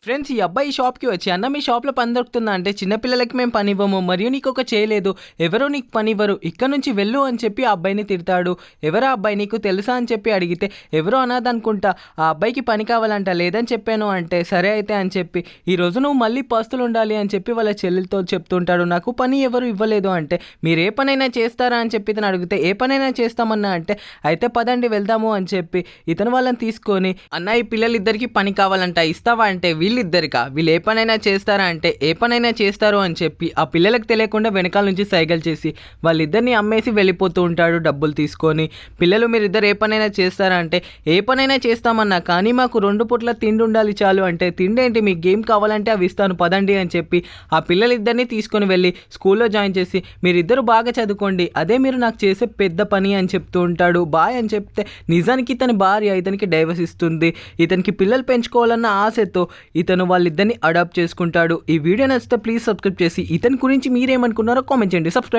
Friends ఈ అబ్బాయి షాప్‌కి వచ్చి "అన్న మీ షాప్‌లో పని దొరుకుతుందా?" అంటే "చిన్న పిల్లలకి మేము పనివ్వము. మరియు నీకొక చేయలేదు. ఎవరు నీకు పనివ్వరు. ఇక్కడి నుంచి వెళ్ళు" అని చెప్పి ఆ అబ్బాయిని తిడతాడు. "ఎవరా అబ్బాయి నీకు తెలుసా?" అని చెప్పి అడిగితే "ఎవరో అనాథ అనుకుంటా. ఆ అబ్బాయికి పని కావాలంట. లేదని చెప్పాను" అంటే "సరే అయితే" అని చెప్పి "ఈరోజు నువ్వు మళ్ళీ పస్తులుండాలి" అని చెప్పి వాళ్ళ చెల్లెలతో చెప్తుంటాడు. "నాకు పని ఎవరు ఇవ్వలేదు" అంటే "మీరు ఏ పనైనా చేస్తారా?" అని చెప్పి ఇతను అడిగితే "ఏ పనైనా చేస్తామన్నా" అంటే "అయితే పదండి వెళ్దాము" అని చెప్పి ఇతను వాళ్ళని తీసుకొని "అన్న ఈ పిల్లలిద్దరికీ పని కావాలంట. ఇస్తావా?" అంటే వీళ్ళు ఏ పనైనా చేస్తారా అంటే ఏ పనైనా చేస్తారు అని చెప్పి ఆ పిల్లలకు తెలియకుండా వెనకాల నుంచి సైగలు చేసి వాళ్ళిద్దరిని అమ్మేసి వెళ్ళిపోతూ ఉంటాడు డబ్బులు తీసుకొని. పిల్లలు మీరిద్దరు ఏ పనైనా చేస్తారా అంటే ఏ పనైనా చేస్తామన్నా, కానీ మాకు 2 పూట్ల తిండి ఉండాలి చాలు అంటే తిండి ఏంటి మీకు గేమ్ కావాలంటే అవి ఇస్తాను పదండి అని చెప్పి ఆ పిల్లలిద్దరిని తీసుకొని వెళ్ళి స్కూల్లో జాయిన్ చేసి మీరిద్దరు బాగా చదువుకోండి, అదే మీరు నాకు చేసే పెద్ద పని అని చెప్తూ ఉంటాడు. బాయ్ అని చెప్తే నిజానికి ఇతని భార్య ఇతనికి డైవర్స్ ఇస్తుంది. ఇతనికి పిల్లలు పెంచుకోవాలన్న ఆశతో ఇతను వాళ్ళిద్దరిని అడాప్ట్ చేసుకుంటాడు. ఈ వీడియో నచ్చితే ప్లీజ్ సబ్స్క్రైబ్ చేసి ఇతని గురించి మీరేమనుకున్నారో కామెంట్ చేయండి. సబ్స్క్రైబ్